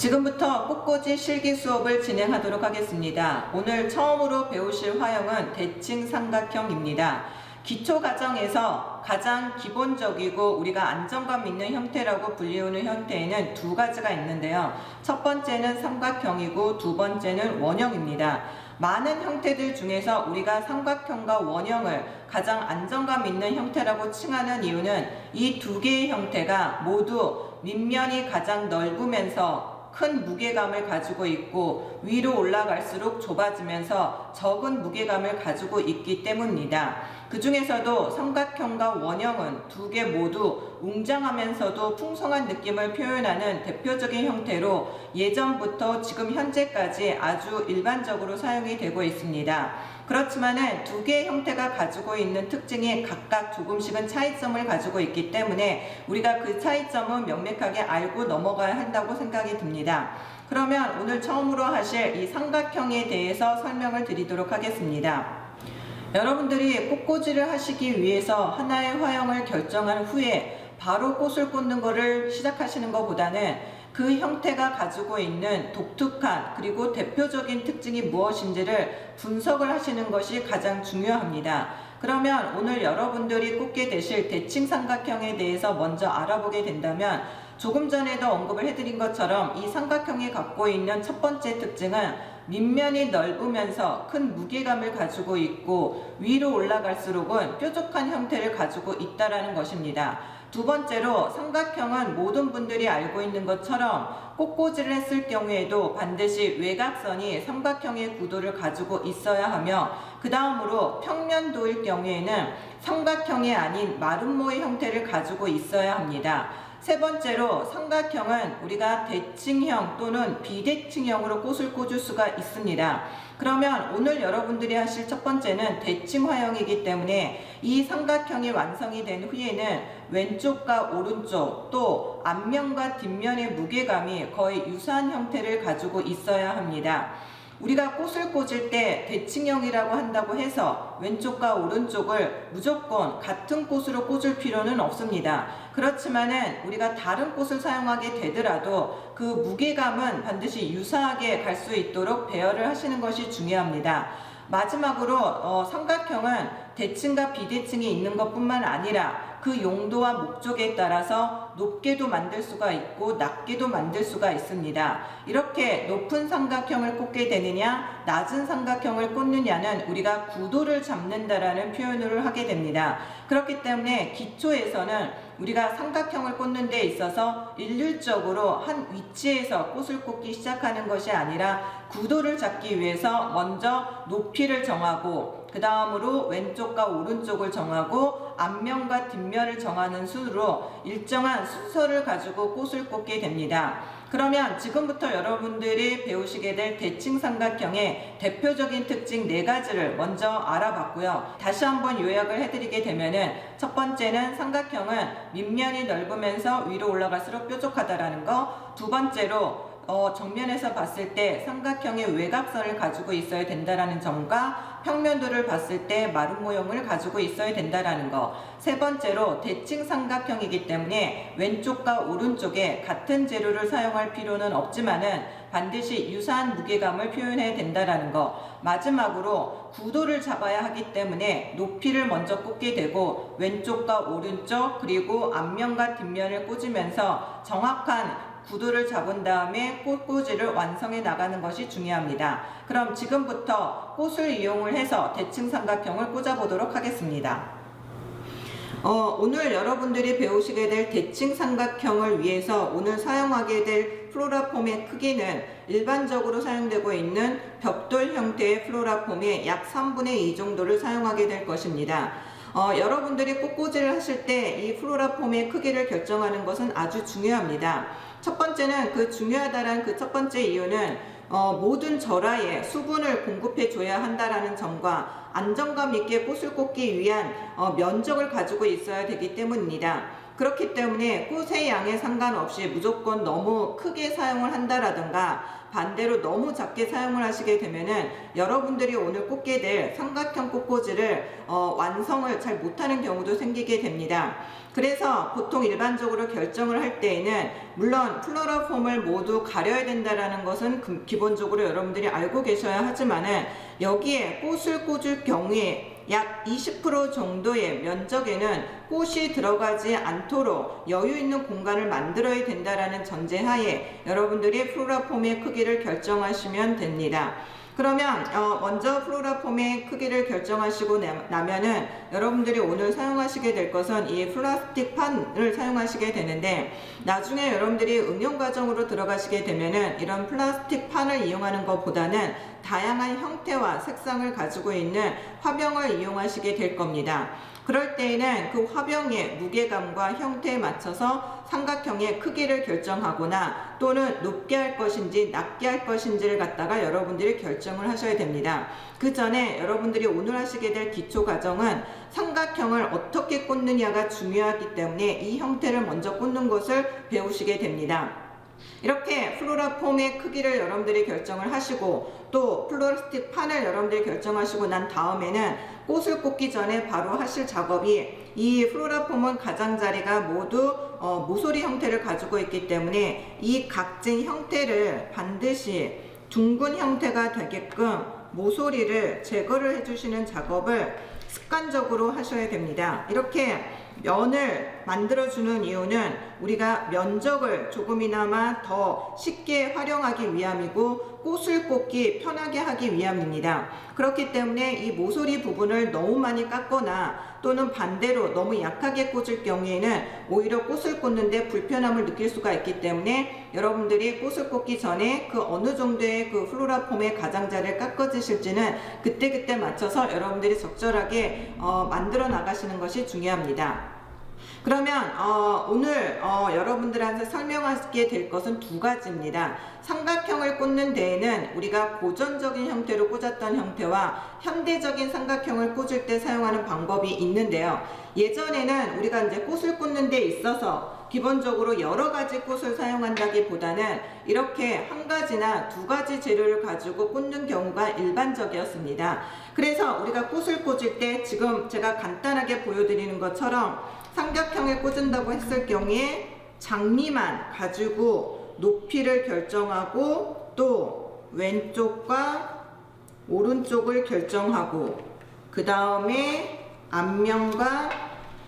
지금부터 꽃꽂이 실기 수업을 진행하도록 하겠습니다. 오늘 처음으로 배우실 화형은 대칭 삼각형입니다. 기초 과정에서 가장 기본적이고 우리가 안정감 있는 형태라고 불리우는 형태에는 두 가지가 있는데요. 첫 번째는 삼각형이고 두 번째는 원형입니다. 많은 형태들 중에서 우리가 삼각형과 원형을 가장 안정감 있는 형태라고 칭하는 이유는 이 두 개의 형태가 모두 밑면이 가장 넓으면서 큰 무게감을 가지고 있고 위로 올라갈수록 좁아지면서 적은 무게감을 가지고 있기 때문입니다. 그 중에서도 삼각형과 원형은 두 개 모두 웅장하면서도 풍성한 느낌을 표현하는 대표적인 형태로 예전부터 지금 현재까지 아주 일반적으로 사용이 되고 있습니다. 그렇지만은 두 개의 형태가 가지고 있는 특징이 각각 조금씩은 차이점을 가지고 있기 때문에 우리가 그 차이점은 명백하게 알고 넘어가야 한다고 생각이 듭니다. 그러면 오늘 처음으로 하실 이 삼각형에 대해서 설명을 드리도록 하겠습니다. 여러분들이 꽃꽂이를 하시기 위해서 하나의 화형을 결정한 후에 바로 꽃을 꽂는 것을 시작하시는 것보다는 그 형태가 가지고 있는 독특한 그리고 대표적인 특징이 무엇인지를 분석을 하시는 것이 가장 중요합니다. 그러면 오늘 여러분들이 꽂게 되실 대칭 삼각형에 대해서 먼저 알아보게 된다면 조금 전에도 언급을 해드린 것처럼 이 삼각형이 갖고 있는 첫 번째 특징은 밑면이 넓으면서 큰 무게감을 가지고 있고 위로 올라갈수록은 뾰족한 형태를 가지고 있다는 것입니다. 두 번째로 삼각형은 모든 분들이 알고 있는 것처럼 꽃꽂이를 했을 경우에도 반드시 외곽선이 삼각형의 구도를 가지고 있어야 하며 그 다음으로 평면도일 경우에는 삼각형이 아닌 마름모의 형태를 가지고 있어야 합니다. 세 번째로 삼각형은 우리가 대칭형 또는 비대칭형으로 꽃을 꽂을 수가 있습니다. 그러면 오늘 여러분들이 하실 첫 번째는 대칭 화형이기 때문에 이 삼각형이 완성이 된 후에는 왼쪽과 오른쪽 또 앞면과 뒷면의 무게감이 거의 유사한 형태를 가지고 있어야 합니다. 우리가 꽃을 꽂을 때 대칭형이라고 한다고 해서 왼쪽과 오른쪽을 무조건 같은 꽃으로 꽂을 필요는 없습니다. 그렇지만은 우리가 다른 꽃을 사용하게 되더라도 그 무게감은 반드시 유사하게 갈 수 있도록 배열을 하시는 것이 중요합니다. 마지막으로 삼각형은 대칭과 비대칭이 있는 것뿐만 아니라 그 용도와 목적에 따라서 높게도 만들 수가 있고 낮게도 만들 수가 있습니다. 이렇게 높은 삼각형을 꽂게 되느냐 낮은 삼각형을 꽂느냐는 우리가 구도를 잡는다라는 표현을 하게 됩니다. 그렇기 때문에 기초에서는 우리가 삼각형을 꽂는 데 있어서 일률적으로 한 위치에서 꽃을 꽂기 시작하는 것이 아니라 구도를 잡기 위해서 먼저 높이를 정하고 그 다음으로 왼쪽과 오른쪽을 정하고 앞면과 뒷면을 정하는 순으로 일정한 순서를 가지고 꽃을 꽂게 됩니다. 그러면 지금부터 여러분들이 배우시게 될 대칭 삼각형의 대표적인 특징 4가지를 먼저 알아봤고요. 다시 한번 요약을 해드리게 되면은 첫 번째는 삼각형은 밑면이 넓으면서 위로 올라갈수록 뾰족하다라는 거. 두 번째로 정면에서 봤을 때 삼각형의 외곽선을 가지고 있어야 된다라는 점과 평면도를 봤을 때 마름 모형을 가지고 있어야 된다라는 거. 세 번째로 대칭 삼각형이기 때문에 왼쪽과 오른쪽에 같은 재료를 사용할 필요는 없지만은 반드시 유사한 무게감을 표현해야 된다라는 거. 마지막으로 구도를 잡아야 하기 때문에 높이를 먼저 꽂게 되고 왼쪽과 오른쪽 그리고 앞면과 뒷면을 꽂으면서 정확한 구도를 잡은 다음에 꽃꽂이를 완성해 나가는 것이 중요합니다. 그럼 지금부터 꽃을 이용을 해서 대칭 삼각형을 꽂아 보도록 하겠습니다. 오늘 여러분들이 배우시게 될 대칭 삼각형을 위해서 오늘 사용하게 될 플로라폼의 크기는 일반적으로 사용되고 있는 벽돌 형태의 플로라폼의 약 3분의 2 정도를 사용하게 될 것입니다. 여러분들이 꽃꽂이를 하실 때 이 플로라폼의 크기를 결정하는 것은 아주 중요합니다. 첫 번째는 그 중요하다는 그 첫 번째 이유는 모든 절화에 수분을 공급해 줘야 한다라는 점과 안정감 있게 꽃을 꽂기 위한 면적을 가지고 있어야 되기 때문입니다. 그렇기 때문에 꽃의 양에 상관없이 무조건 너무 크게 사용을 한다라든가 반대로 너무 작게 사용을 하시게 되면은 여러분들이 오늘 꽂게 될 삼각형 꽃꽂이를 완성을 잘 못하는 경우도 생기게 됩니다. 그래서 보통 일반적으로 결정을 할 때에는 물론 플로럴 폼을 모두 가려야 된다라는 것은 기본적으로 여러분들이 알고 계셔야 하지만은 여기에 꽃을 꽂을 경우에 약 20% 정도의 면적에는 꽃이 들어가지 않도록 여유 있는 공간을 만들어야 된다라는 전제하에 여러분들이 플로럴 폼의 크기를 결정하시면 됩니다. 그러면 먼저 플로럴 폼의 크기를 결정하시고 나면은 여러분들이 오늘 사용하시게 될 것은 이 플라스틱 판을 사용하시게 되는데, 나중에 여러분들이 응용 과정으로 들어가시게 되면은 이런 플라스틱 판을 이용하는 것보다는 다양한 형태와 색상을 가지고 있는 화병을 이용하시게 될 겁니다. 그럴 때에는 그 화병의 무게감과 형태에 맞춰서 삼각형의 크기를 결정하거나 또는 높게 할 것인지 낮게 할 것인지를 갖다가 여러분들이 결정을 하셔야 됩니다. 그 전에 여러분들이 오늘 하시게 될 기초 과정은 삼각형을 어떻게 꽂느냐가 중요하기 때문에 이 형태를 먼저 꽂는 것을 배우시게 됩니다. 이렇게 플로럴 폼의 크기를 여러분들이 결정을 하시고 또 플라스틱 판을 여러분들이 결정하시고 난 다음에는 꽃을 꽂기 전에 바로 하실 작업이, 이 플로럴 폼은 가장자리가 모두 모서리 형태를 가지고 있기 때문에 이 각진 형태를 반드시 둥근 형태가 되게끔 모서리를 제거를 해주시는 작업을 습관적으로 하셔야 됩니다. 이렇게 면을 만들어주는 이유는 우리가 면적을 조금이나마 더 쉽게 활용하기 위함이고 꽃을 꽂기 편하게 하기 위함입니다. 그렇기 때문에 이 모서리 부분을 너무 많이 깎거나 또는 반대로 너무 약하게 꽂을 경우에는 오히려 꽃을 꽂는데 불편함을 느낄 수가 있기 때문에 여러분들이 꽃을 꽂기 전에 그 어느 정도의 그 플로럴 폼의 가장자리를 깎아주실지는 그때그때 맞춰서 여러분들이 적절하게 만들어 나가시는 것이 중요합니다. 그러면 오늘 여러분들한테 설명하게 될 것은 두 가지입니다. 삼각형을 꽂는 데에는 우리가 고전적인 형태로 꽂았던 형태와 현대적인 삼각형을 꽂을 때 사용하는 방법이 있는데요. 예전에는 우리가 이제 꽃을 꽂는 데 있어서 기본적으로 여러 가지 꽃을 사용한다기보다는 이렇게 한 가지나 두 가지 재료를 가지고 꽂는 경우가 일반적이었습니다. 그래서 우리가 꽃을 꽂을 때 지금 제가 간단하게 보여드리는 것처럼 삼각형에 꽂은다고 했을 경우에 장미만 가지고 높이를 결정하고 또 왼쪽과 오른쪽을 결정하고 그 다음에 앞면과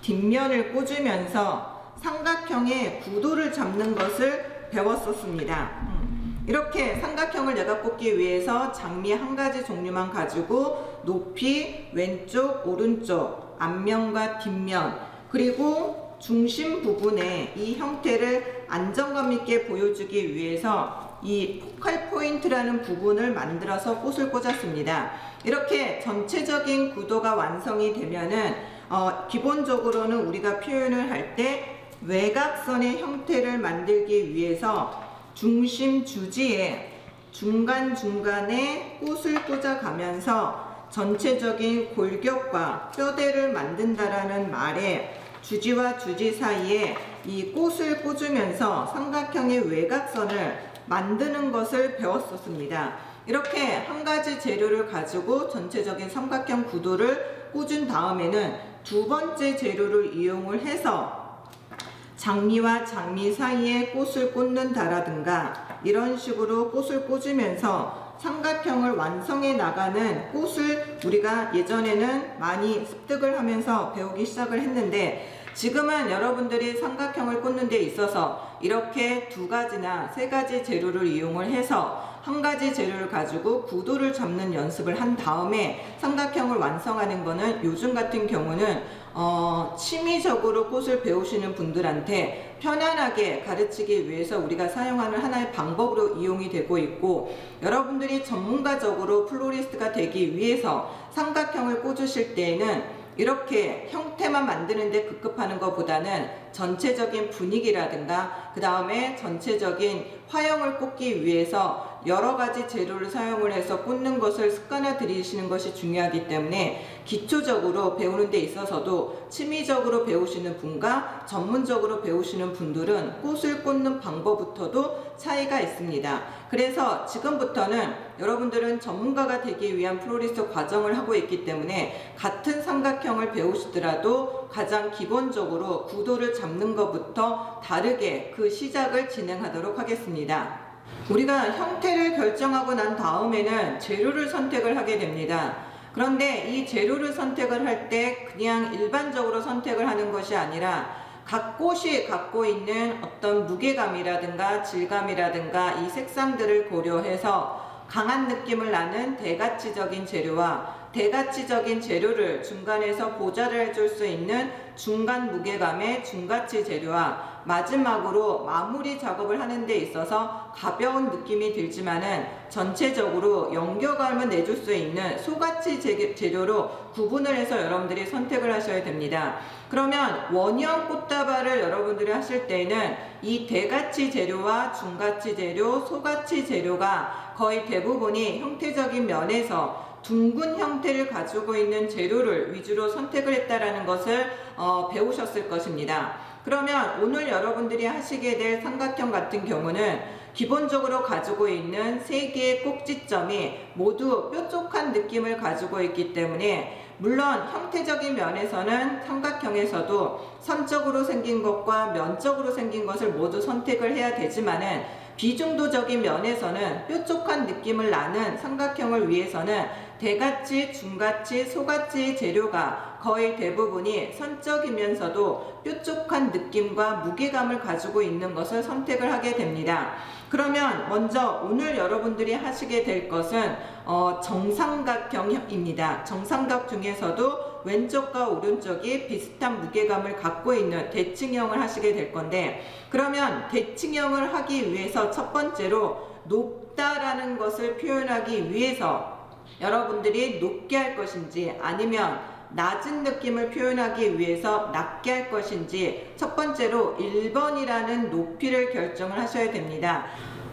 뒷면을 꽂으면서 삼각형의 구도를 잡는 것을 배웠었습니다. 이렇게 삼각형을 내가 꽂기 위해서 장미 한 가지 종류만 가지고 높이, 왼쪽, 오른쪽, 앞면과 뒷면, 그리고 중심 부분에 이 형태를 안정감 있게 보여주기 위해서 이 포칼 포인트라는 부분을 만들어서 꽃을 꽂았습니다. 이렇게 전체적인 구도가 완성이 되면은 기본적으로는 우리가 표현을 할 때 외곽선의 형태를 만들기 위해서 중심 주지에 중간중간에 꽃을 꽂아가면서 전체적인 골격과 뼈대를 만든다라는 말에 주지와 주지 사이에 이 꽃을 꽂으면서 삼각형의 외곽선을 만드는 것을 배웠었습니다. 이렇게 한 가지 재료를 가지고 전체적인 삼각형 구도를 꽂은 다음에는 두 번째 재료를 이용을 해서 장미와 장미 사이에 꽃을 꽂는다라든가 이런 식으로 꽃을 꽂으면서 삼각형을 완성해 나가는 꽃을 우리가 예전에는 많이 습득을 하면서 배우기 시작을 했는데, 지금은 여러분들이 삼각형을 꽂는 데 있어서 이렇게 두 가지나 세 가지 재료를 이용을 해서 한 가지 재료를 가지고 구도를 잡는 연습을 한 다음에 삼각형을 완성하는 거는 요즘 같은 경우는 취미적으로 꽃을 배우시는 분들한테 편안하게 가르치기 위해서 우리가 사용하는 하나의 방법으로 이용이 되고 있고, 여러분들이 전문가적으로 플로리스트가 되기 위해서 삼각형을 꽂으실 때에는 이렇게 형태만 만드는데 급급하는 것보다는 전체적인 분위기라든가 그 다음에 전체적인 화형을 꽂기 위해서 여러 가지 재료를 사용을 해서 꽂는 것을 습관화 들이시는 것이 중요하기 때문에 기초적으로 배우는 데 있어서도 취미적으로 배우시는 분과 전문적으로 배우시는 분들은 꽃을 꽂는 방법부터도 차이가 있습니다. 그래서 지금부터는 여러분들은 전문가가 되기 위한 플로리스트 과정을 하고 있기 때문에 같은 삼각형을 배우시더라도 가장 기본적으로 구도를 잡는 것부터 다르게 그 시작을 진행하도록 하겠습니다. 우리가 형태를 결정하고 난 다음에는 재료를 선택을 하게 됩니다. 그런데 이 재료를 선택을 할 때 그냥 일반적으로 선택을 하는 것이 아니라 각 꽃이 갖고 있는 어떤 무게감이라든가 질감이라든가 이 색상들을 고려해서 강한 느낌을 나는 대가치적인 재료와 대가치적인 재료를 중간에서 보좌를 해줄 수 있는 중간 무게감의 중가치 재료와 마지막으로 마무리 작업을 하는 데 있어서 가벼운 느낌이 들지만은 전체적으로 연결감을 내줄 수 있는 소가치 재료로 구분을 해서 여러분들이 선택을 하셔야 됩니다. 그러면 원형 꽃다발을 여러분들이 하실 때는 이 대가치 재료와 중가치 재료, 소가치 재료가 거의 대부분이 형태적인 면에서 둥근 형태를 가지고 있는 재료를 위주로 선택을 했다라는 것을 배우셨을 것입니다. 그러면 오늘 여러분들이 하시게 될 삼각형 같은 경우는 기본적으로 가지고 있는 3개의 꼭지점이 모두 뾰족한 느낌을 가지고 있기 때문에 물론 형태적인 면에서는 삼각형에서도 선적으로 생긴 것과 면적으로 생긴 것을 모두 선택을 해야 되지만은 비중도적인 면에서는 뾰족한 느낌을 나는 삼각형을 위해서는 대가치, 중가치, 소가치 재료가 거의 대부분이 선적이면서도 뾰족한 느낌과 무게감을 가지고 있는 것을 선택을 하게 됩니다. 그러면 먼저 오늘 여러분들이 하시게 될 것은 정삼각형입니다. 정삼각 중에서도 왼쪽과 오른쪽이 비슷한 무게감을 갖고 있는 대칭형을 하시게 될 건데, 그러면 대칭형을 하기 위해서 첫 번째로 높다라는 것을 표현하기 위해서 여러분들이 높게 할 것인지 아니면 낮은 느낌을 표현하기 위해서 낮게 할 것인지 첫 번째로 1번이라는 높이를 결정을 하셔야 됩니다.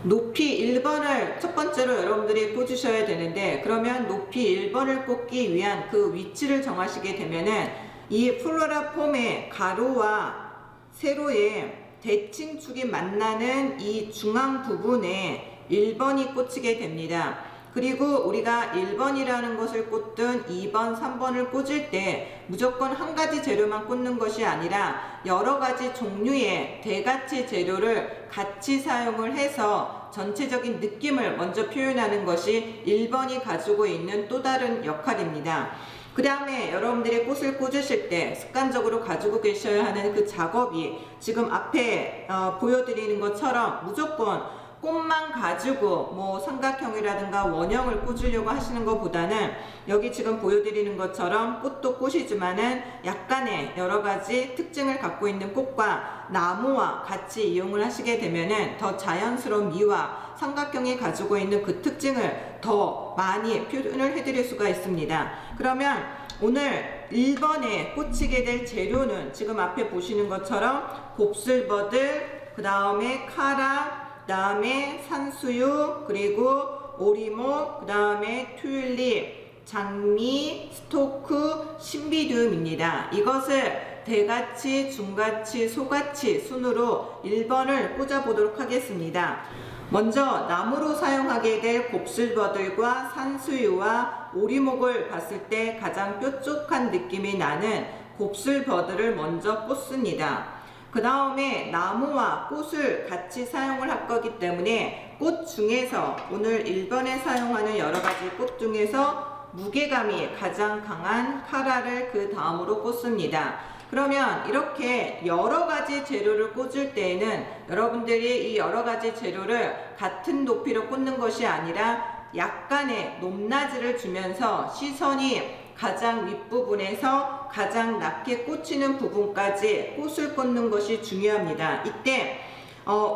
높이 1번을 첫 번째로 여러분들이 꽂으셔야 되는데, 그러면 높이 1번을 꽂기 위한 그 위치를 정하시게 되면은 이 플로라 폼의 가로와 세로의 대칭축이 만나는 이 중앙 부분에 1번이 꽂히게 됩니다. 그리고 우리가 1번이라는 것을 꽂든 2번, 3번을 꽂을 때 무조건 한 가지 재료만 꽂는 것이 아니라 여러 가지 종류의 대가치 재료를 같이 사용을 해서 전체적인 느낌을 먼저 표현하는 것이 1번이 가지고 있는 또 다른 역할입니다. 그 다음에 여러분들이 꽃을 꽂으실 때 습관적으로 가지고 계셔야 하는 그 작업이 지금 앞에 보여드리는 것처럼 무조건 꽃만 가지고 뭐 삼각형이라든가 원형을 꽂으려고 하시는 것보다는 여기 지금 보여드리는 것처럼 꽃도 꽃이지만은 약간의 여러 가지 특징을 갖고 있는 꽃과 나무와 같이 이용을 하시게 되면은 더 자연스러운 미와 삼각형이 가지고 있는 그 특징을 더 많이 표현을 해드릴 수가 있습니다. 그러면 오늘 1번에 꽂히게 될 재료는 지금 앞에 보시는 것처럼 곱슬버들, 그 다음에 카라, 그 다음에 산수유, 그리고 오리목, 그 다음에 튤립, 장미, 스토크, 신비듐입니다. 이것을 대가치, 중가치, 소가치 순으로 1번을 꽂아보도록 하겠습니다. 먼저 나무로 사용하게 될 곱슬버들과 산수유와 오리목을 봤을 때 가장 뾰족한 느낌이 나는 곱슬버들을 먼저 꽂습니다. 그 다음에 나무와 꽃을 같이 사용을 할 거기 때문에 꽃 중에서 오늘 1번에 사용하는 여러 가지 꽃 중에서 무게감이 가장 강한 카라를 그 다음으로 꽂습니다. 그러면 이렇게 여러 가지 재료를 꽂을 때에는 여러분들이 이 여러 가지 재료를 같은 높이로 꽂는 것이 아니라 약간의 높낮이를 주면서 시선이 가장 윗부분에서 가장 낮게 꽂히는 부분까지 꽃을 꽂는 것이 중요합니다. 이때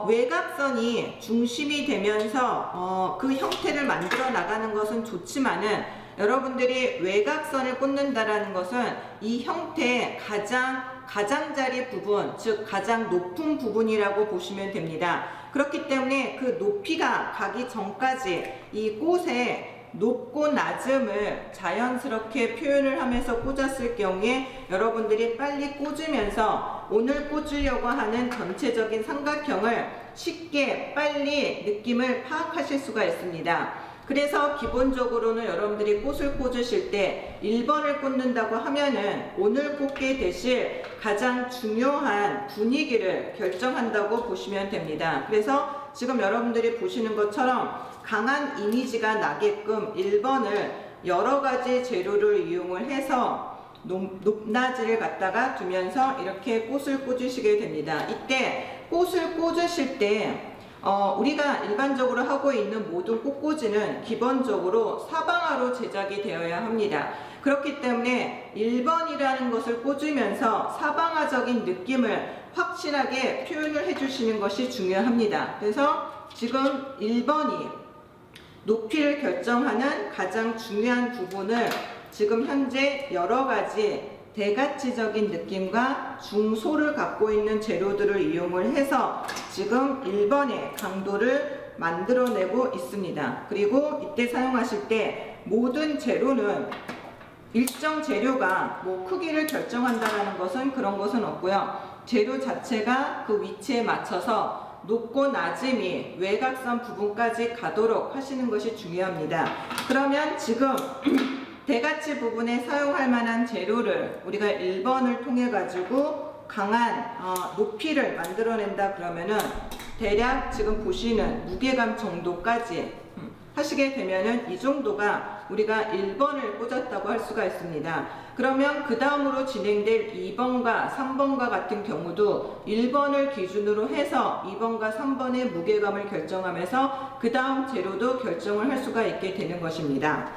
외곽선이 중심이 되면서 그 형태를 만들어 나가는 것은 좋지만은 여러분들이 외곽선을 꽂는다라는 것은 이 형태에 가장 가장자리 부분, 즉 가장 높은 부분이라고 보시면 됩니다. 그렇기 때문에 그 높이가 가기 전까지 이 꽃에 높고 낮음을 자연스럽게 표현을 하면서 꽂았을 경우에 여러분들이 빨리 꽂으면서 오늘 꽂으려고 하는 전체적인 삼각형을 쉽게 빨리 느낌을 파악하실 수가 있습니다. 그래서 기본적으로는 여러분들이 꽃을 꽂으실 때 1번을 꽂는다고 하면은 오늘 꽂게 되실 가장 중요한 분위기를 결정한다고 보시면 됩니다. 그래서 지금 여러분들이 보시는 것처럼 강한 이미지가 나게끔 1번을 여러 가지 재료를 이용을 해서 높낮이를 갖다가 두면서 이렇게 꽃을 꽂으시게 됩니다. 이때 꽃을 꽂으실 때 우리가 일반적으로 하고 있는 모든 꽃꽂이는 기본적으로 사방화로 제작이 되어야 합니다. 그렇기 때문에 1번이라는 것을 꽂으면서 사방화적인 느낌을 확실하게 표현을 해주시는 것이 중요합니다. 그래서 지금 1번이 높이를 결정하는 가장 중요한 부분을 지금 현재 여러 가지 대가치적인 느낌과 중소를 갖고 있는 재료들을 이용을 해서 지금 1번의 강도를 만들어내고 있습니다. 그리고 이때 사용하실 때 모든 재료는 일정 재료가 크기를 결정한다는 것은 그런 것은 없고요. 재료 자체가 그 위치에 맞춰서 높고 낮음이 외곽선 부분까지 가도록 하시는 것이 중요합니다. 그러면 지금 대가치 부분에 사용할 만한 재료를 우리가 1번을 통해 가지고 강한 높이를 만들어낸다 그러면은 대략 지금 보시는 무게감 정도까지 하시게 되면은 이 정도가 우리가 1번을 꽂았다고 할 수가 있습니다. 그러면 그 다음으로 진행될 2번과 3번과 같은 경우도 1번을 기준으로 해서 2번과 3번의 무게감을 결정하면서 그 다음 재료도 결정을 할 수가 있게 되는 것입니다.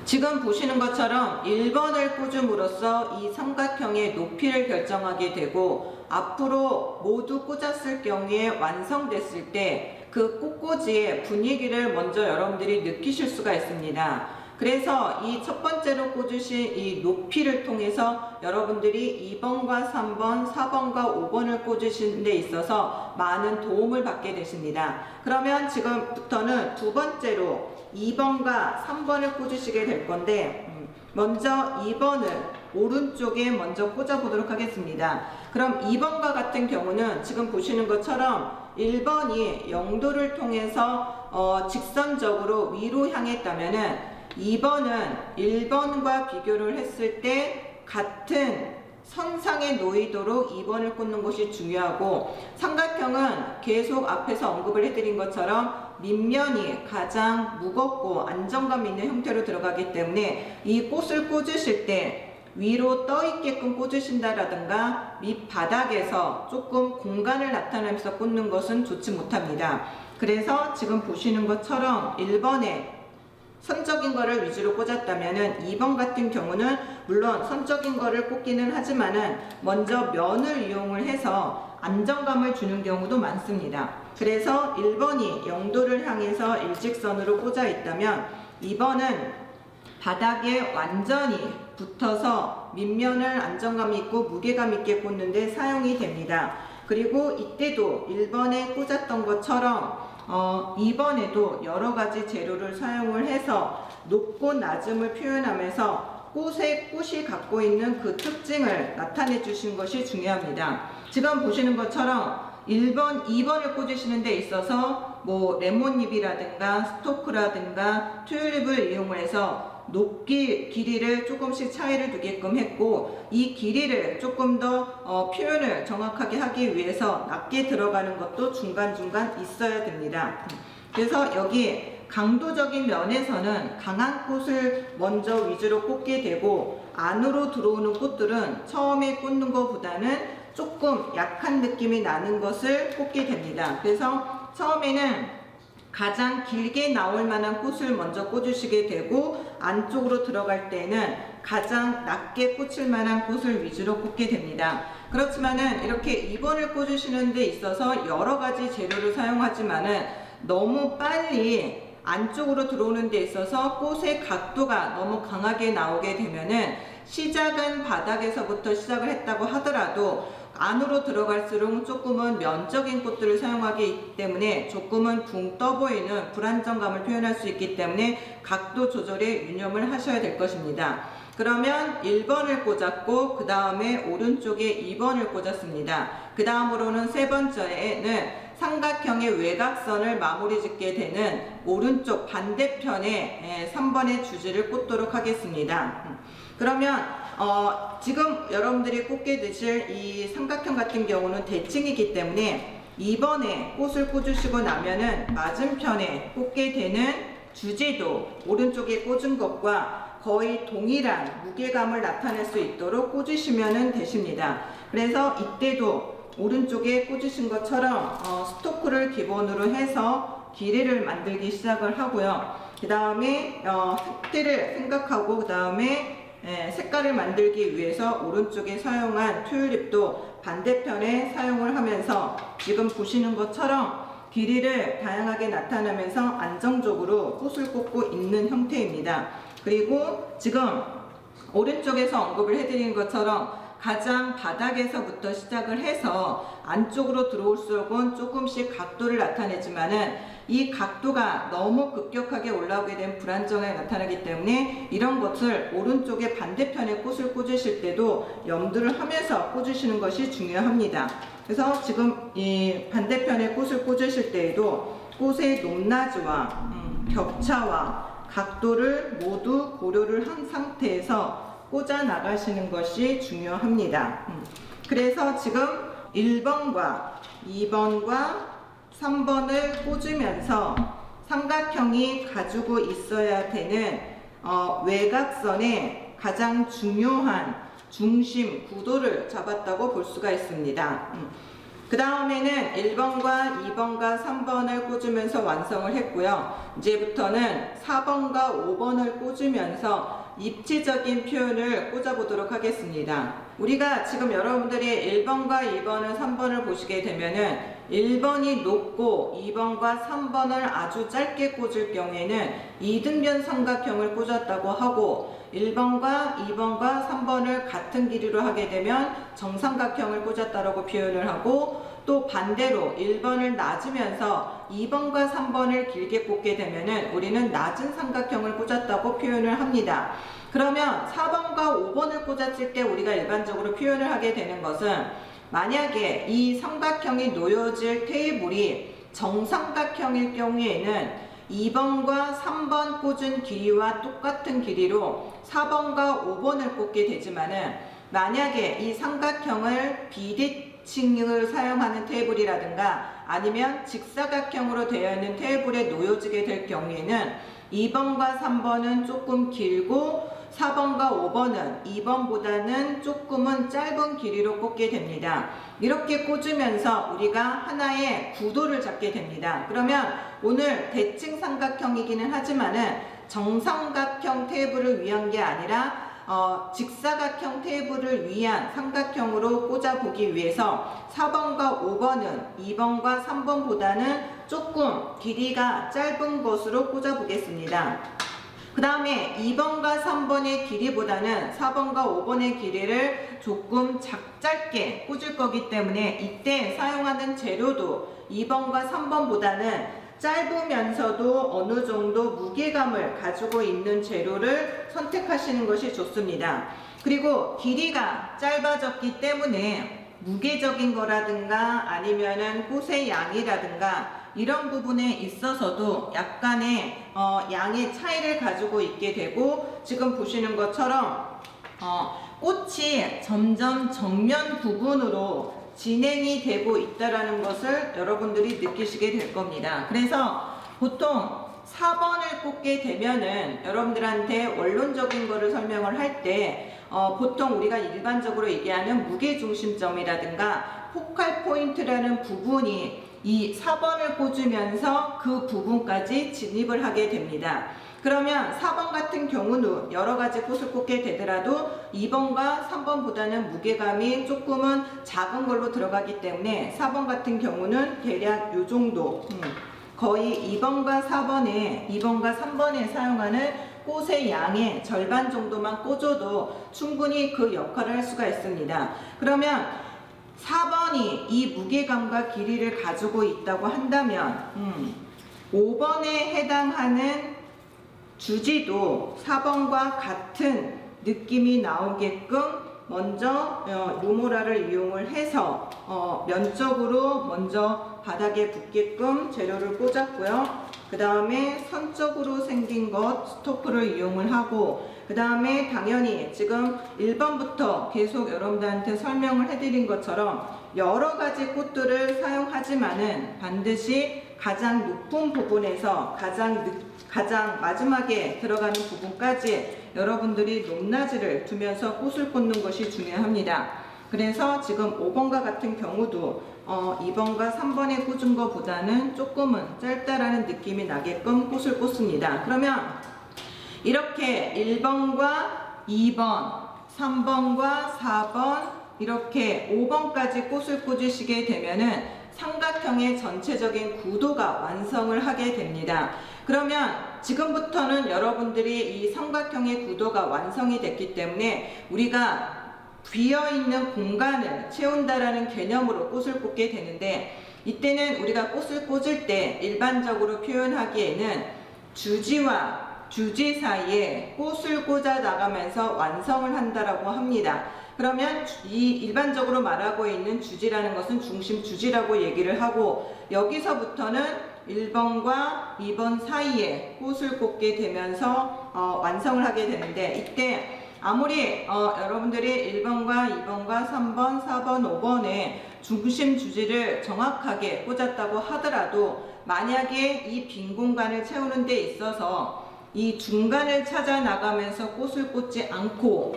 지금 보시는 것처럼 1번을 꽂음으로써 이 삼각형의 높이를 결정하게 되고 앞으로 모두 꽂았을 경우에 완성됐을 때 그 꽃꽂이의 분위기를 먼저 여러분들이 느끼실 수가 있습니다. 그래서 이 첫 번째로 꽂으신 이 높이를 통해서 여러분들이 2번과 3번, 4번과 5번을 꽂으시는 데 있어서 많은 도움을 받게 되십니다. 그러면 지금부터는 두 번째로 2번과 3번을 꽂으시게 될 건데 먼저 2번을 오른쪽에 먼저 꽂아 보도록 하겠습니다. 그럼 2번과 같은 경우는 지금 보시는 것처럼 1번이 0도를 통해서 직선적으로 위로 향했다면은 2번은 1번과 비교를 했을 때 같은 선상에 놓이도록 2번을 꽂는 것이 중요하고 삼각형은 계속 앞에서 언급을 해드린 것처럼 밑면이 가장 무겁고 안정감 있는 형태로 들어가기 때문에 이 꽃을 꽂으실 때 위로 떠 있게끔 꽂으신다라든가 밑바닥에서 조금 공간을 나타내면서 꽂는 것은 좋지 못합니다. 그래서 지금 보시는 것처럼 1번에 선적인 거를 위주로 꽂았다면은 2번 같은 경우는 물론 선적인 거를 꽂기는 하지만은 먼저 면을 이용을 해서 안정감을 주는 경우도 많습니다. 그래서 1번이 0도를 향해서 일직선으로 꽂아 있다면 2번은 바닥에 완전히 붙어서 밑면을 안정감 있고 무게감 있게 꽂는데 사용이 됩니다. 그리고 이때도 1번에 꽂았던 것처럼 2번에도 여러 가지 재료를 사용을 해서 높고 낮음을 표현하면서 꽃이 갖고 있는 그 특징을 나타내 주신 것이 중요합니다. 지금 보시는 것처럼 1번, 2번을 꽂으시는 데 있어서 레몬잎이라든가 스토크라든가 튤립을 이용을 해서 높이 길이를 조금씩 차이를 두게끔 했고 이 길이를 조금 더 표현을 정확하게 하기 위해서 낮게 들어가는 것도 중간중간 있어야 됩니다. 그래서 여기 강도적인 면에서는 강한 꽃을 먼저 위주로 꽂게 되고 안으로 들어오는 꽃들은 처음에 꽂는 것보다는 조금 약한 느낌이 나는 것을 꽂게 됩니다. 그래서 처음에는 가장 길게 나올 만한 꽃을 먼저 꽂으시게 되고 안쪽으로 들어갈 때는 가장 낮게 꽂힐 만한 꽃을 위주로 꽂게 됩니다. 그렇지만은 이렇게 2번을 꽂으시는 데 있어서 여러 가지 재료를 사용하지만은 너무 빨리 안쪽으로 들어오는 데 있어서 꽃의 각도가 너무 강하게 나오게 되면은 시작은 바닥에서부터 시작을 했다고 하더라도 안으로 들어갈수록 조금은 면적인 꽃들을 사용하기 때문에 조금은 붕 떠 보이는 불안정감을 표현할 수 있기 때문에 각도 조절에 유념을 하셔야 될 것입니다. 그러면 1번을 꽂았고 그 다음에 오른쪽에 2번을 꽂았습니다. 그 다음으로는 세 번째에는 삼각형의 외곽선을 마무리 짓게 되는 오른쪽 반대편에 3번의 주지를 꽂도록 하겠습니다. 그러면 지금 여러분들이 꽂게 되실 이 삼각형 같은 경우는 대칭이기 때문에 2번에 꽃을 꽂으시고 나면은 맞은편에 꽂게 되는 주지도 오른쪽에 꽂은 것과 거의 동일한 무게감을 나타낼 수 있도록 꽂으시면 되십니다. 그래서 이때도 오른쪽에 꽂으신 것처럼 스토크를 기본으로 해서 길이를 만들기 시작을 하고요. 그 다음에 흑대를 생각하고 그 다음에 색깔을 만들기 위해서 오른쪽에 사용한 튤립도 반대편에 사용을 하면서 지금 보시는 것처럼 길이를 다양하게 나타내면서 안정적으로 꽃을 꽂고 있는 형태입니다. 그리고 지금 오른쪽에서 언급을 해드린 것처럼 가장 바닥에서부터 시작을 해서 안쪽으로 들어올수록은 조금씩 각도를 나타내지만은 이 각도가 너무 급격하게 올라오게 되면 불안정하게 나타나기 때문에 이런 것을 오른쪽에 반대편에 꽃을 꽂으실 때도 염두를 하면서 꽂으시는 것이 중요합니다. 그래서 지금 이 반대편에 꽃을 꽂으실 때에도 꽃의 높낮이와 격차와 각도를 모두 고려를 한 상태에서 꽂아 나가시는 것이 중요합니다. 그래서 지금 1번과 2번과 3번을 꽂으면서 삼각형이 가지고 있어야 되는 외곽선의 가장 중요한 중심 구도를 잡았다고 볼 수가 있습니다. 그 다음에는 1번과 2번과 3번을 꽂으면서 완성을 했고요. 이제부터는 4번과 5번을 꽂으면서 입체적인 표현을 꽂아보도록 하겠습니다. 우리가 지금 여러분들이 1번과 2번을 3번을 보시게 되면은 1번이 높고 2번과 3번을 아주 짧게 꽂을 경우에는 이등변 삼각형을 꽂았다고 하고 1번과 2번과 3번을 같은 길이로 하게 되면 정삼각형을 꽂았다고 표현을 하고 또 반대로 1번을 낮으면서 2번과 3번을 길게 꽂게 되면은 우리는 낮은 삼각형을 꽂았다고 표현을 합니다. 그러면 4번과 5번을 꽂았을 때 우리가 일반적으로 표현을 하게 되는 것은 만약에 이 삼각형이 놓여질 테이블이 정삼각형일 경우에는 2번과 3번 꽂은 길이와 똑같은 길이로 4번과 5번을 꽂게 되지만은 만약에 이 삼각형을 비대칭을 사용하는 테이블이라든가 아니면 직사각형으로 되어 있는 테이블에 놓여지게 될 경우에는 2번과 3번은 조금 길고 4번과 5번은 2번보다는 조금은 짧은 길이로 꽂게 됩니다. 이렇게 꽂으면서 우리가 하나의 구도를 잡게 됩니다. 그러면 오늘 대칭 삼각형이기는 하지만은 정삼각형 테이블을 위한 게 아니라 직사각형 테이블을 위한 삼각형으로 꽂아보기 위해서 4번과 5번은 2번과 3번보다는 조금 길이가 짧은 것으로 꽂아보겠습니다. 그 다음에 2번과 3번의 길이보다는 4번과 5번의 길이를 조금 짧게 꽂을 거기 때문에 이때 사용하는 재료도 2번과 3번보다는 짧으면서도 어느 정도 무게감을 가지고 있는 재료를 선택하시는 것이 좋습니다. 그리고 길이가 짧아졌기 때문에 무게적인 거라든가 아니면은 꽃의 양이라든가 이런 부분에 있어서도 약간의 양의 차이를 가지고 있게 되고 지금 보시는 것처럼 꽃이 점점 정면 부분으로 진행이 되고 있다는 것을 여러분들이 느끼시게 될 겁니다. 그래서 보통 4번을 꽂게 되면은 여러분들한테 원론적인 거를 설명을 할 때 보통 우리가 일반적으로 얘기하는 무게중심점이라든가 포칼 포인트라는 부분이 이 4번을 꽂으면서 그 부분까지 진입을 하게 됩니다. 그러면 4번 같은 경우는 여러 가지 꽃을 꽂게 되더라도 2번과 3번보다는 무게감이 조금은 작은 걸로 들어가기 때문에 4번 같은 경우는 대략 이 정도 거의 2번과 3번에 사용하는 꽃의 양의 절반 정도만 꽂아도 충분히 그 역할을 할 수가 있습니다. 그러면 4번이 이 무게감과 길이를 가지고 있다고 한다면 5번에 해당하는 주지도 4번과 같은 느낌이 나오게끔 먼저 루모라를 이용을 해서 면적으로 먼저 바닥에 붙게끔 재료를 꽂았고요. 그 다음에 선적으로 생긴 것 스토프를 이용을 하고, 그 다음에 당연히 지금 1번부터 계속 여러분들한테 설명을 해드린 것처럼 여러 가지 꽃들을 사용하지만은 반드시 가장 높은 부분에서 가장 마지막에 들어가는 부분까지 여러분들이 높낮이를 두면서 꽃을 꽂는 것이 중요합니다. 그래서 지금 5번과 같은 경우도 2번과 3번에 꽂은 것보다는 조금은 짧다라는 느낌이 나게끔 꽃을 꽂습니다. 그러면 이렇게 1번과 2번, 3번과 4번, 이렇게 5번까지 꽃을 꽂으시게 되면은 삼각형의 전체적인 구도가 완성을 하게 됩니다. 그러면 지금부터는 여러분들이 이 삼각형의 구도가 완성이 됐기 때문에 우리가 비어있는 공간을 채운다라는 개념으로 꽃을 꽂게 되는데, 이때는 우리가 꽃을 꽂을 때 일반적으로 표현하기에는 주지와 주지 사이에 꽃을 꽂아 나가면서 완성을 한다라고 합니다. 그러면 이 일반적으로 말하고 있는 주지라는 것은 중심 주지라고 얘기를 하고, 여기서부터는 1번과 2번 사이에 꽃을 꽂게 되면서 완성을 하게 되는데, 이때 아무리 여러분들이 1번과 2번과 3번, 4번, 5번에 중심 주지를 정확하게 꽂았다고 하더라도 만약에 이 빈 공간을 채우는 데 있어서 이 중간을 찾아 나가면서 꽃을 꽂지 않고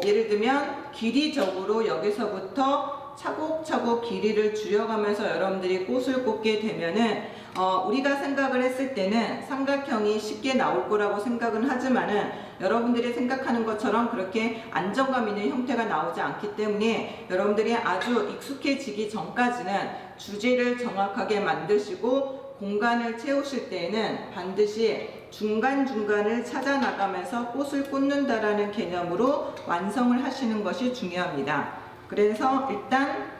예를 들면 길이적으로 여기서부터 차곡차곡 길이를 줄여가면서 여러분들이 꽃을 꽂게 되면은 우리가 생각을 했을 때는 삼각형이 쉽게 나올 거라고 생각은 하지만은 여러분들이 생각하는 것처럼 그렇게 안정감 있는 형태가 나오지 않기 때문에 여러분들이 아주 익숙해지기 전까지는 주지를 정확하게 만드시고 공간을 채우실 때에는 반드시 중간중간을 찾아 나가면서 꽃을 꽂는다라는 개념으로 완성을 하시는 것이 중요합니다. 그래서 일단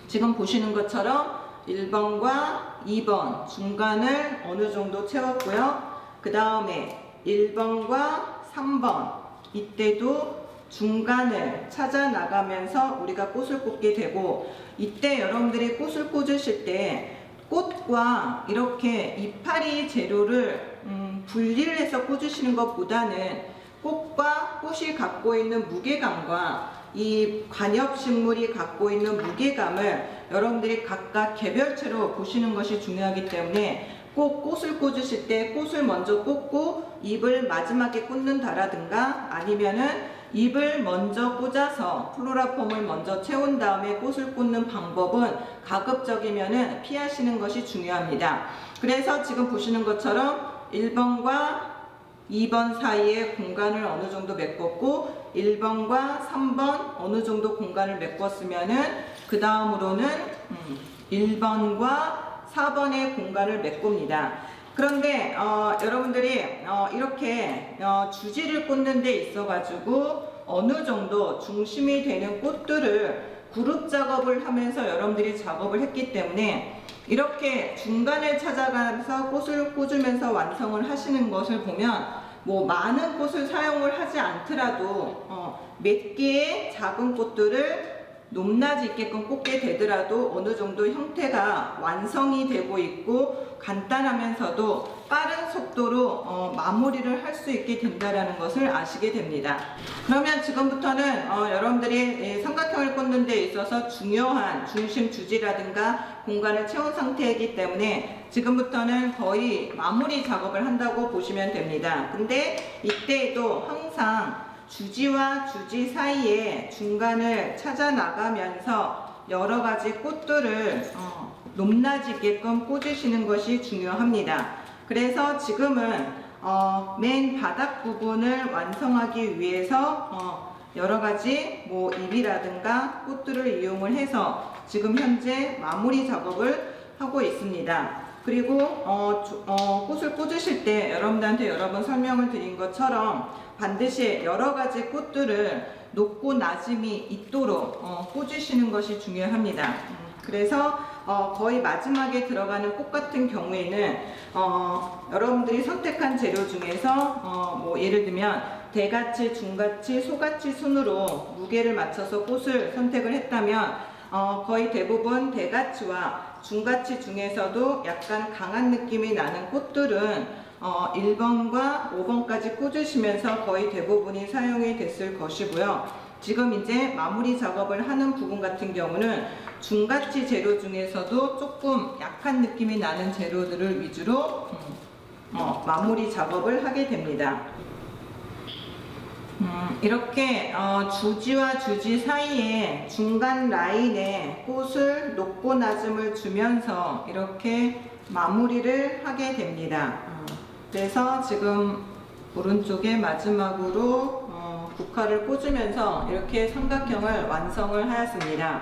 지금 보시는 것처럼 1번과 2번 중간을 어느 정도 채웠고요. 그 다음에 1번과 3번 이때도 중간을 찾아 나가면서 우리가 꽃을 꽂게 되고, 이때 여러분들이 꽃을 꽂으실 때 꽃과 이렇게 이파리 재료를 분리를 해서 꽂으시는 것보다는 꽃과 꽃이 갖고 있는 무게감과 이 관엽식물이 갖고 있는 무게감을 여러분들이 각각 개별체로 보시는 것이 중요하기 때문에 꼭 꽃을 꽂으실 때 꽃을 먼저 꽂고 잎을 마지막에 꽂는다라든가, 아니면은 잎을 먼저 꽂아서 플로라폼을 먼저 채운 다음에 꽃을 꽂는 방법은 가급적이면은 피하시는 것이 중요합니다. 그래서 지금 보시는 것처럼 1번과 2번 사이에 공간을 어느 정도 메꿨고 1번과 3번 어느 정도 공간을 메꿨으면은 그 다음으로는 1번과 4번의 공간을 메꿉니다. 그런데 여러분들이 이렇게 주지를 꽂는 데 있어 가지고 어느 정도 중심이 되는 꽃들을 그룹 작업을 하면서 여러분들이 작업을 했기 때문에 이렇게 중간을 찾아가면서 꽃을 꽂으면서 완성을 하시는 것을 보면 많은 꽃을 사용을 하지 않더라도 몇 개의 작은 꽃들을 높낮이 있게끔 꽂게 되더라도 어느 정도 형태가 완성이 되고 있고 간단하면서도 빠른 속도로 마무리를 할 수 있게 된다는 것을 아시게 됩니다. 그러면 지금부터는 여러분들이 삼각형을 꽂는 데 있어서 중요한 중심 주지라든가 공간을 채운 상태이기 때문에 지금부터는 거의 마무리 작업을 한다고 보시면 됩니다. 근데 이때에도 항상 주지와 주지 사이에 중간을 찾아 나가면서 여러 가지 꽃들을 높낮이게끔 꽂으시는 것이 중요합니다. 그래서 지금은 맨 바닥 부분을 완성하기 위해서 여러 가지 잎이라든가 꽃들을 이용을 해서 지금 현재 마무리 작업을 하고 있습니다. 그리고 꽃을 꽂으실 때 여러분들한테 여러 번 설명을 드린 것처럼 반드시 여러 가지 꽃들을 높고 낮음이 있도록 꽂으시는 것이 중요합니다. 그래서 거의 마지막에 들어가는 꽃 같은 경우에는 여러분들이 선택한 재료 중에서 뭐 예를 들면 대가치, 중가치, 소가치 순으로 무게를 맞춰서 꽃을 선택을 했다면 거의 대부분 대가치와 중가치 중에서도 약간 강한 느낌이 나는 꽃들은 1번과 5번까지 꽂으시면서 거의 대부분이 사용이 됐을 것이고요. 지금 이제 마무리 작업을 하는 부분 같은 경우는 중가치 재료 중에서도 조금 약한 느낌이 나는 재료들을 위주로 마무리 작업을 하게 됩니다. 이렇게 주지와 주지 사이에 중간 라인에 꽃을 높고 낮음을 주면서 이렇게 마무리를 하게 됩니다. 그래서 지금 오른쪽에 마지막으로 국화를 꽂으면서 이렇게 삼각형을 완성을 하였습니다.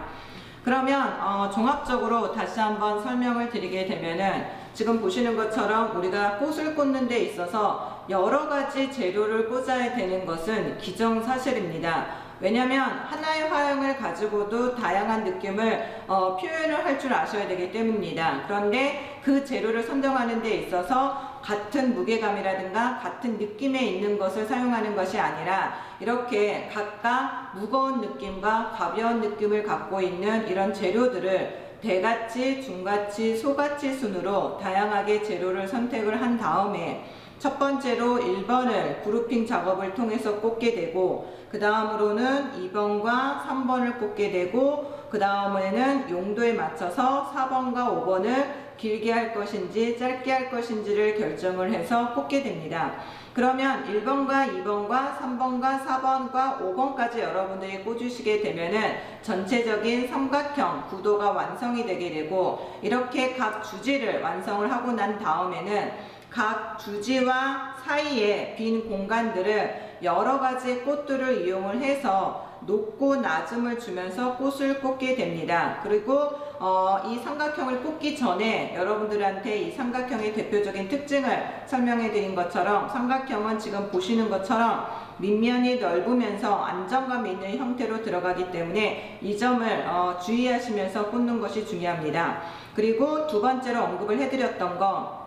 그러면 종합적으로 다시 한번 설명을 드리게 되면은 지금 보시는 것처럼 우리가 꽃을 꽂는 데 있어서 여러 가지 재료를 꽂아야 되는 것은 기정사실입니다. 왜냐하면 하나의 화형을 가지고도 다양한 느낌을 표현을 할 줄 아셔야 되기 때문입니다. 그런데 그 재료를 선정하는 데 있어서 같은 무게감이라든가 같은 느낌에 있는 것을 사용하는 것이 아니라 이렇게 각각 무거운 느낌과 가벼운 느낌을 갖고 있는 이런 재료들을 대가치, 중가치, 소가치 순으로 다양하게 재료를 선택을 한 다음에 첫 번째로 1번을 그룹핑 작업을 통해서 꽂게 되고 그 다음으로는 2번과 3번을 꽂게 되고 그 다음에는 용도에 맞춰서 4번과 5번을 길게 할 것인지 짧게 할 것인지를 결정을 해서 꽂게 됩니다. 그러면 1번과 2번과 3번과 4번과 5번까지 여러분들이 꽂으시게 되면은 전체적인 삼각형 구도가 완성이 되게 되고 이렇게 각 주지를 완성을 하고 난 다음에는 각 주지와 사이에 빈 공간들을 여러 가지 꽃들을 이용을 해서 높고 낮음을 주면서 꽃을 꽂게 됩니다. 그리고 이 삼각형을 꽂기 전에 여러분들한테 이 삼각형의 대표적인 특징을 설명해 드린 것처럼 삼각형은 지금 보시는 것처럼 밑면이 넓으면서 안정감 있는 형태로 들어가기 때문에 이 점을 주의하시면서 꽂는 것이 중요합니다. 그리고 두 번째로 언급을 해드렸던 거,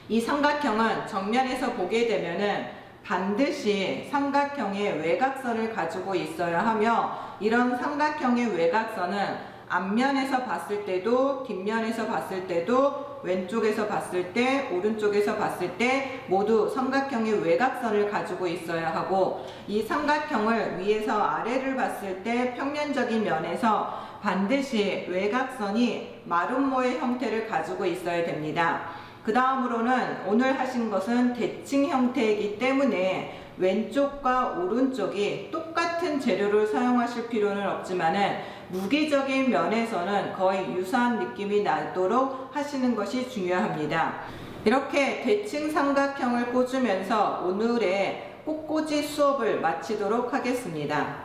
이 삼각형은 정면에서 보게 되면은 반드시 삼각형의 외곽선을 가지고 있어야 하며 이런 삼각형의 외곽선은 앞면에서 봤을 때도 뒷면에서 봤을 때도 왼쪽에서 봤을 때 오른쪽에서 봤을 때 모두 삼각형의 외곽선을 가지고 있어야 하고 이 삼각형을 위에서 아래를 봤을 때 평면적인 면에서 반드시 외곽선이 마름모의 형태를 가지고 있어야 됩니다. 그 다음으로는 오늘 하신 것은 대칭 형태이기 때문에 왼쪽과 오른쪽이 똑같은 재료를 사용하실 필요는 없지만은 무게적인 면에서는 거의 유사한 느낌이 나도록 하시는 것이 중요합니다. 이렇게 대칭 삼각형을 꽂으면서 오늘의 꽃꽂이 수업을 마치도록 하겠습니다.